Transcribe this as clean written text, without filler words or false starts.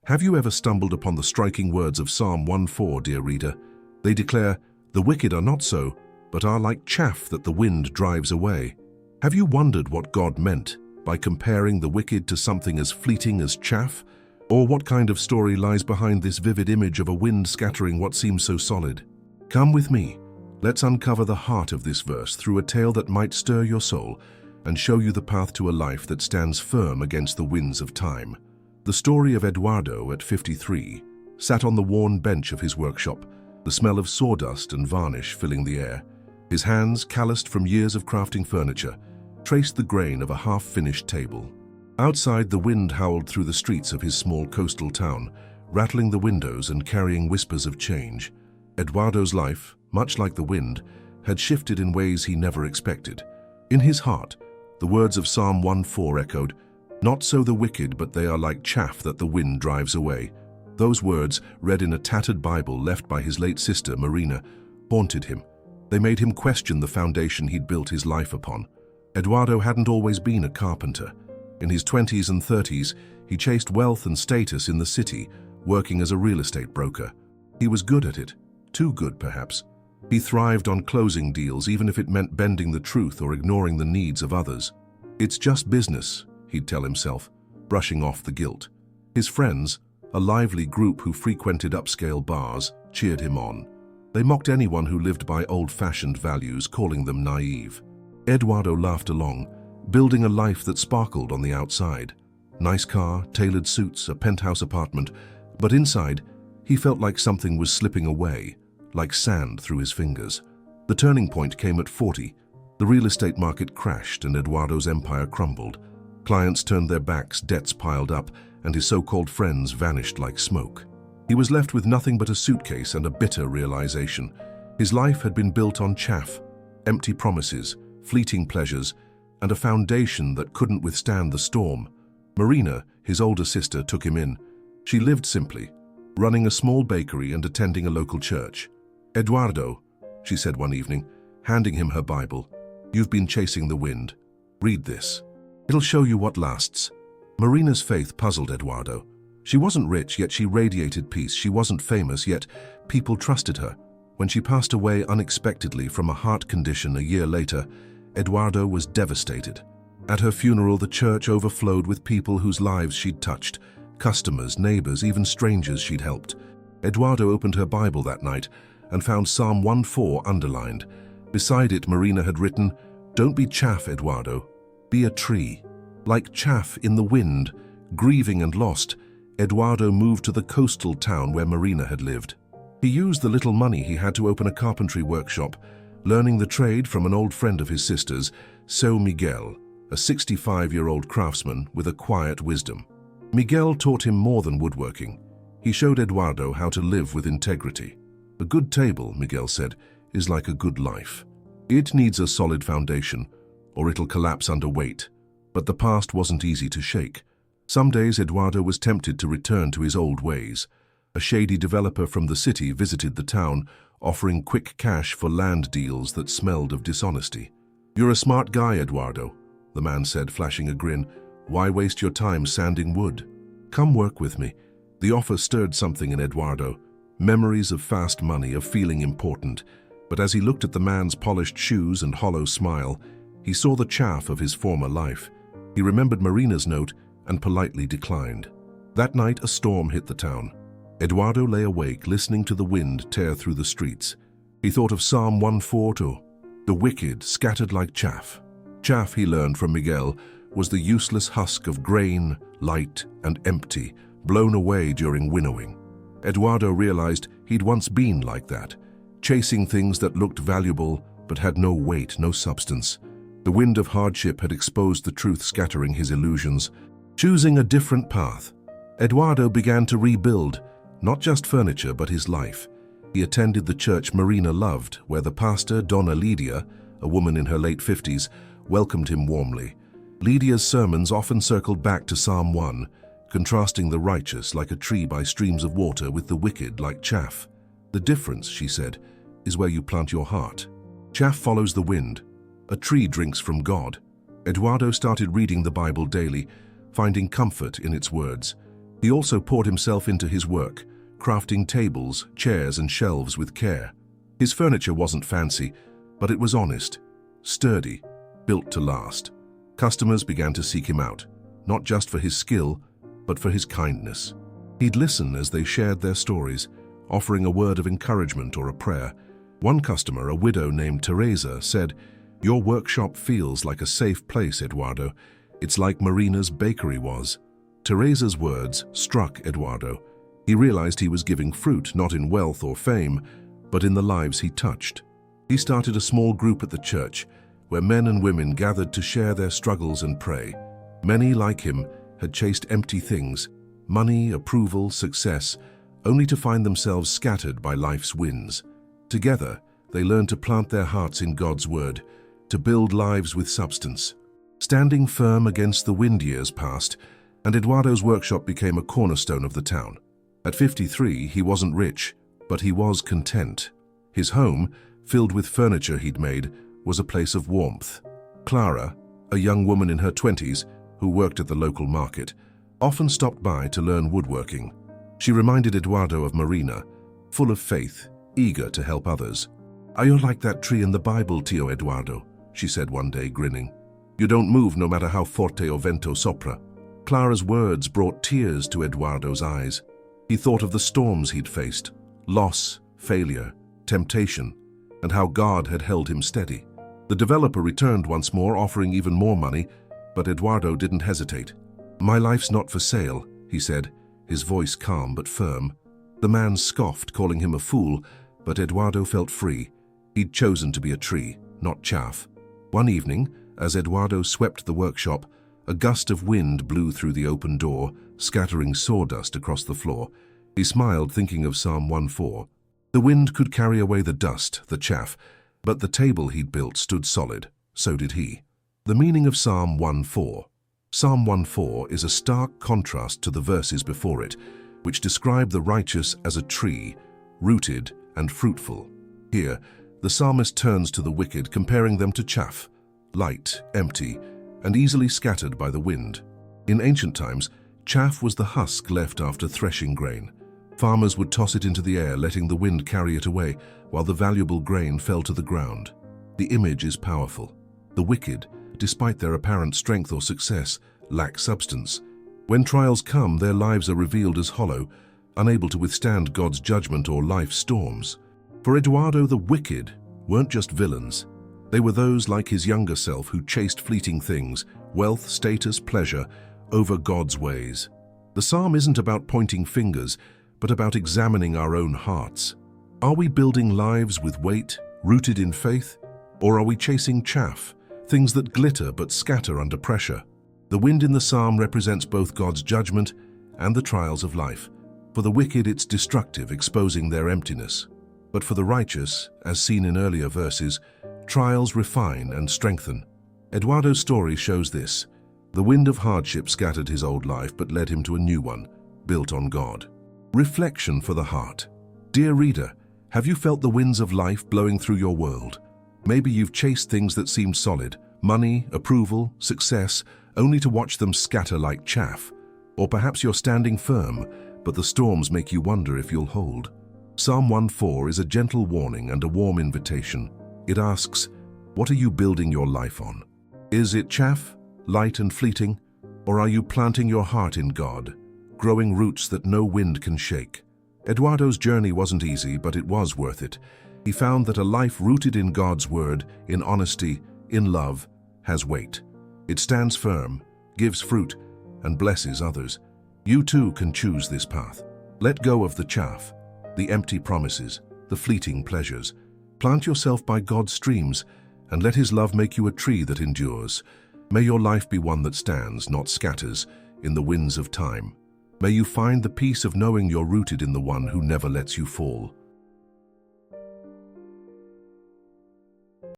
Have you ever stumbled upon the striking words of Psalm 1:4, dear reader? They declare, "The wicked are not so, but are like chaff that the wind drives away." Have you wondered what God meant by comparing the wicked to something as fleeting as chaff? Or what kind of story lies behind this vivid image of a wind scattering what seems so solid? Come with me. Let's uncover the heart of this verse through a tale that might stir your soul and show you the path to a life that stands firm against the winds of time. The story of Eduardo at 53 sat on the worn bench of his workshop, the smell of sawdust and varnish filling the air. His hands, calloused from years of crafting furniture, traced the grain of a half-finished table. Outside, the wind howled through the streets of his small coastal town, rattling the windows and carrying whispers of change. Eduardo's life, much like the wind, had shifted in ways he never expected. In his heart, the words of Psalm 1:4 echoed, "Not so the wicked, but they are like chaff that the wind drives away." Those words, read in a tattered Bible left by his late sister, Marina, haunted him. They made him question the foundation he'd built his life upon. Eduardo hadn't always been a carpenter. In his 20s and 30s, he chased wealth and status in the city, working as a real estate broker. He was good at it, too good perhaps. He thrived on closing deals, even if it meant bending the truth or ignoring the needs of others. "It's just business," he'd tell himself, brushing off the guilt. His friends, a lively group who frequented upscale bars, cheered him on. They mocked anyone who lived by old-fashioned values, calling them naive. Eduardo laughed along, building a life that sparkled on the outside. Nice car, tailored suits, a penthouse apartment, but inside, he felt like something was slipping away, like sand through his fingers. The turning point came at 40. The real estate market crashed and Eduardo's empire crumbled. Clients turned their backs, debts piled up, and his so-called friends vanished like smoke. He was left with nothing but a suitcase and a bitter realization. His life had been built on chaff, empty promises, fleeting pleasures, and a foundation that couldn't withstand the storm. Marina, his older sister, took him in. She lived simply, running a small bakery and attending a local church. "Eduardo," she said one evening, handing him her Bible, "you've been chasing the wind. Read this. It'll show you what lasts." Marina's faith puzzled Eduardo. She wasn't rich, yet she radiated peace. She wasn't famous, yet people trusted her. When she passed away unexpectedly from a heart condition a year later, Eduardo was devastated. At her funeral, the church overflowed with people whose lives she'd touched, customers, neighbors, even strangers she'd helped. Eduardo opened her Bible that night and found Psalm 1:4 underlined. Beside it, Marina had written, "Don't be chaff, Eduardo. Be a tree." Like chaff in the wind, grieving and lost, Eduardo moved to the coastal town where Marina had lived. He used the little money he had to open a carpentry workshop, learning the trade from an old friend of his sister's, Seu Miguel, a 65-year-old craftsman with a quiet wisdom. Miguel taught him more than woodworking. He showed Eduardo how to live with integrity. "A good table," Miguel said, "is like a good life. It needs a solid foundation, or it'll collapse under weight." But the past wasn't easy to shake. Some days Eduardo was tempted to return to his old ways. A shady developer from the city visited the town, offering quick cash for land deals that smelled of dishonesty. "You're a smart guy, Eduardo," the man said, flashing a grin. "Why waste your time sanding wood? Come work with me." The offer stirred something in Eduardo, memories of fast money, of feeling important. But as he looked at the man's polished shoes and hollow smile, he saw the chaff of his former life. He remembered Marina's note and politely declined. That night, a storm hit the town. Eduardo lay awake, listening to the wind tear through the streets. He thought of Psalm 1:4, "The wicked scattered like chaff." Chaff, he learned from Miguel, was the useless husk of grain, light and empty, blown away during winnowing. Eduardo realized he'd once been like that, chasing things that looked valuable but had no weight, no substance. The wind of hardship had exposed the truth, scattering his illusions. Choosing a different path, Eduardo began to rebuild, not just furniture but his life. He attended the church Marina loved, where the pastor, Donna Lydia, a woman in her late 50s, welcomed him warmly. Lydia's sermons often circled back to Psalm 1, contrasting the righteous like a tree by streams of water with the wicked like chaff. "The difference," she said, "is where you plant your heart. Chaff follows the wind. A tree drinks from God." Eduardo started reading the Bible daily, finding comfort in its words. He also poured himself into his work, crafting tables, chairs, and shelves with care. His furniture wasn't fancy, but it was honest, sturdy, built to last. Customers began to seek him out, not just for his skill, but for his kindness. He'd listen as they shared their stories, offering a word of encouragement or a prayer. One customer, a widow named Teresa, said, "Your workshop feels like a safe place, Eduardo. It's like Marina's bakery was." Teresa's words struck Eduardo. He realized he was giving fruit, not in wealth or fame, but in the lives he touched. He started a small group at the church, where men and women gathered to share their struggles and pray. Many, like him, had chased empty things, money, approval, success, only to find themselves scattered by life's winds. Together, they learned to plant their hearts in God's word, to build lives with substance. Standing firm against the wind, years passed, and Eduardo's workshop became a cornerstone of the town. At 53, he wasn't rich, but he was content. His home, filled with furniture he'd made, was a place of warmth. Clara, a young woman in her 20s who worked at the local market, often stopped by to learn woodworking. She reminded Eduardo of Marina, full of faith, eager to help others. "You're like that tree in the Bible, Tio Eduardo," she said one day, grinning. "You don't move no matter how forte o vento sopra." Clara's words brought tears to Eduardo's eyes. He thought of the storms he'd faced, loss, failure, temptation, and how God had held him steady. The developer returned once more, offering even more money, but Eduardo didn't hesitate. "My life's not for sale," he said, his voice calm but firm. The man scoffed, calling him a fool, but Eduardo felt free. He'd chosen to be a tree, not chaff. One evening, as Eduardo swept the workshop, a gust of wind blew through the open door, scattering sawdust across the floor. He smiled, thinking of Psalm 1:4. The wind could carry away the dust, the chaff, but the table he'd built stood solid. So did he. The meaning of Psalm 1:4. Psalm 1:4 is a stark contrast to the verses before it, which describe the righteous as a tree, rooted and fruitful. Here, the psalmist turns to the wicked, comparing them to chaff, light, empty, and easily scattered by the wind. In ancient times, chaff was the husk left after threshing grain. Farmers would toss it into the air, letting the wind carry it away, while the valuable grain fell to the ground. The image is powerful. The wicked, despite their apparent strength or success, lack substance. When trials come, their lives are revealed as hollow, unable to withstand God's judgment or life's storms. For Eduardo, the wicked weren't just villains. They were those like his younger self who chased fleeting things, wealth, status, pleasure, over God's ways. The psalm isn't about pointing fingers, but about examining our own hearts. Are we building lives with weight, rooted in faith? Or are we chasing chaff, things that glitter but scatter under pressure? The wind in the psalm represents both God's judgment and the trials of life. For the wicked, it's destructive, exposing their emptiness. But for the righteous, as seen in earlier verses, trials refine and strengthen. Eduardo's story shows this. The wind of hardship scattered his old life but led him to a new one, built on God. Reflection for the heart. Dear reader, have you felt the winds of life blowing through your world? Maybe you've chased things that seemed solid, money, approval, success, only to watch them scatter like chaff. Or perhaps you're standing firm, but the storms make you wonder if you'll hold. Psalm 1:4 is a gentle warning and a warm invitation. It asks, what are you building your life on? Is it chaff, light and fleeting? Or are you planting your heart in God, growing roots that no wind can shake? Eduardo's journey wasn't easy, but it was worth it. He found that a life rooted in God's word, in honesty, in love, has weight. It stands firm, gives fruit, and blesses others. You too can choose this path. Let go of the chaff, the empty promises, the fleeting pleasures. Plant yourself by God's streams, and let His love make you a tree that endures. May your life be one that stands, not scatters, in the winds of time. May you find the peace of knowing you're rooted in the one who never lets you fall.